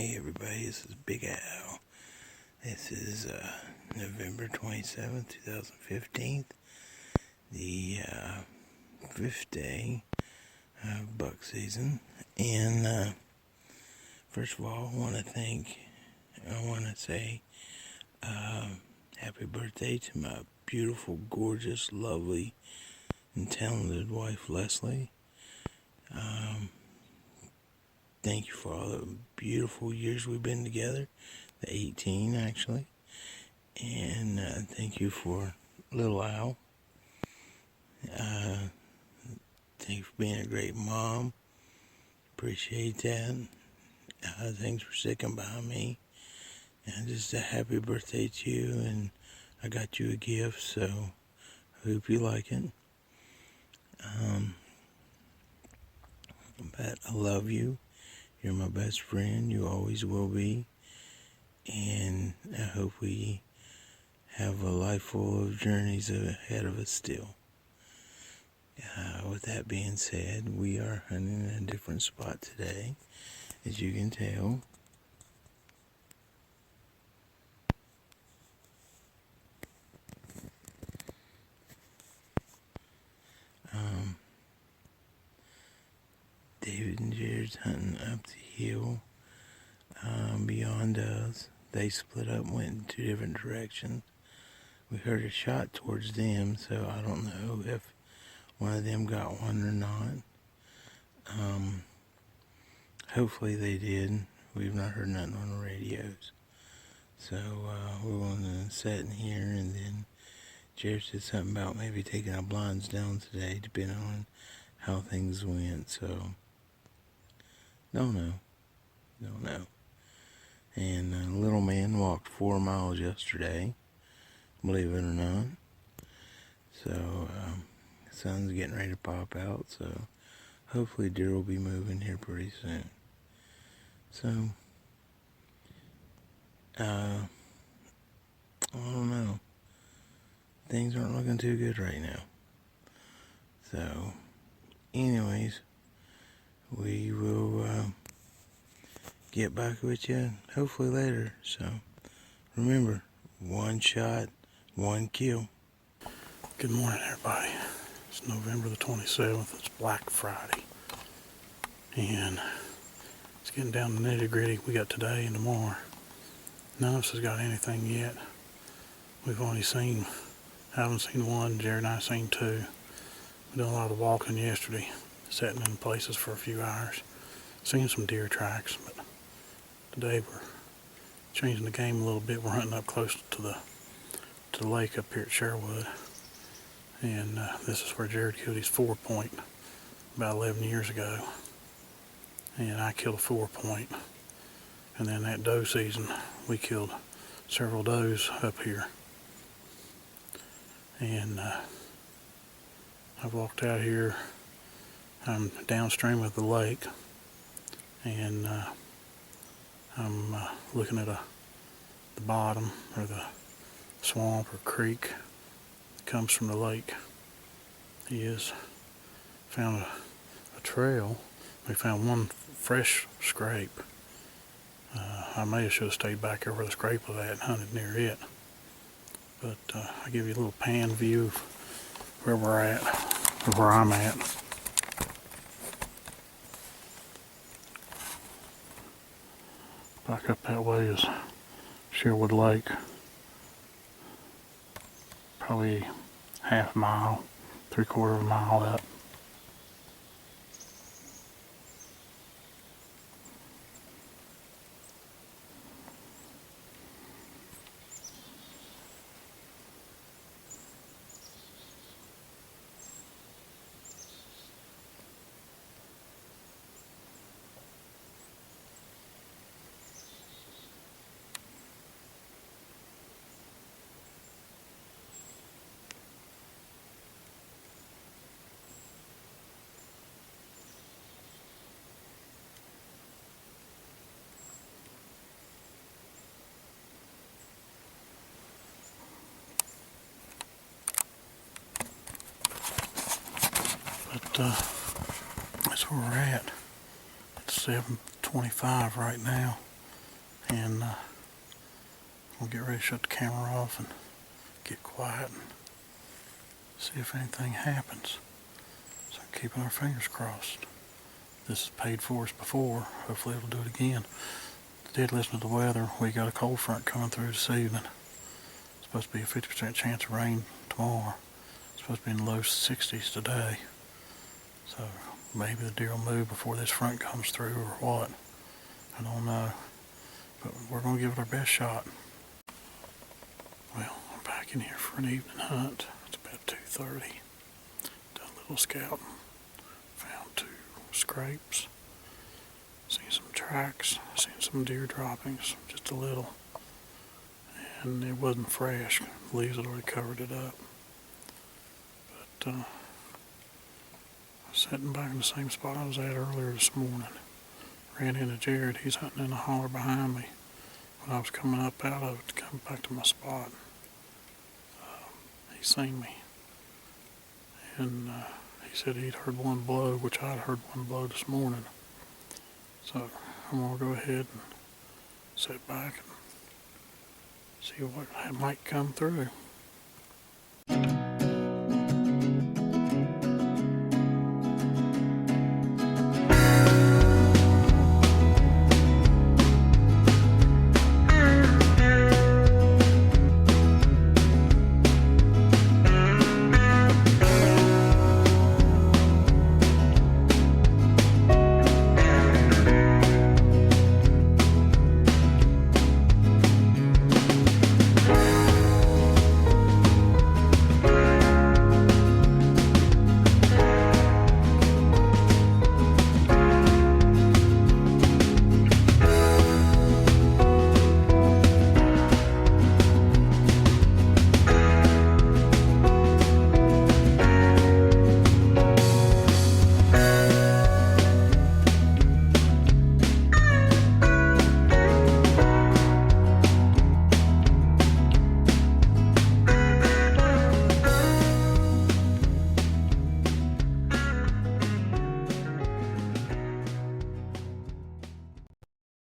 Hey everybody, this is Big Al. This is November 27th, 2015, the 5th day of buck season. And first of all, I want to say happy birthday to my beautiful, gorgeous, lovely, and talented wife, Leslie. Thank you for all the beautiful years we've been together, the 18 actually, and thank you for little Al. Thank you for being a great mom, appreciate that. Thanks for sticking by me, and just a happy birthday to you, and I got you a gift, so I hope you like it. But I love you. You're my best friend. You always will be. And I hope we have a life full of journeys ahead of us still. With that being said, we are hunting in a different spot today, as you can tell. David and Jared's hunting up the hill beyond us. They split up and went in two different directions. We heard a shot towards them, so I don't know if one of them got one or not. Hopefully they did. We've not heard nothing on the radios. So we're going to sit in here, and then Jared said something about maybe taking our blinds down today, depending on how things went. So don't know. And little man walked 4 miles yesterday, believe it or not. So the sun's getting ready to pop out, so hopefully deer will be moving here pretty soon. So I don't know. Things aren't looking too good right now. So anyways, we will get back with you hopefully later. So remember, one shot, one kill. Good morning, everybody. It's November the 27th. It's Black Friday. And it's getting down to the nitty-gritty. We got today and tomorrow. None of us has got anything yet. We've only seen, I haven't seen one. Jared and I have seen two. We done a lot of walking yesterday, sitting in places for a few hours. Seen some deer tracks, but today we're changing the game a little bit. We're hunting up close to the lake up here at Sherwood. And this is where Jared killed his 4-point about 11 years ago. And I killed a 4-point. And then that doe season, we killed several does up here. And I've walked out here. I'm downstream of the lake. And I'm looking at the bottom, or the swamp or creek that comes from the lake. He has found a trail. We found one fresh scrape. I may have should have stayed back there where the scrape was at and hunted near it. But I'll give you a little pan view of where we're at, or where I'm at. Back up that way is Sherwood Lake. Probably half a mile, 3/4 of a mile up. But that's where we're at. It's 7:25 right now. and we'll get ready to shut the camera off and get quiet and see if anything happens. So keeping our fingers crossed. This has paid for us before. Hopefully it'll do it again. Did listen to the weather. We got a cold front coming through this evening. It's supposed to be a 50% chance of rain tomorrow. It's supposed to be in the low 60s today. So maybe the deer will move before this front comes through or what. I don't know. But we're going to give it our best shot. Well, I'm back in here for an evening hunt. It's about 2:30. Done a little scouting. Found 2 scrapes. Seen some tracks. Seen some deer droppings. Just a little. And it wasn't fresh. The leaves had already covered it up. But I was sitting back in the same spot I was at earlier this morning. Ran into Jared. He's hunting in the holler behind me. When I was coming up out of it to come back to my spot, he seen me. And he said he'd heard one blow, which I'd heard one blow this morning. So I'm going to go ahead and sit back and see what might come through.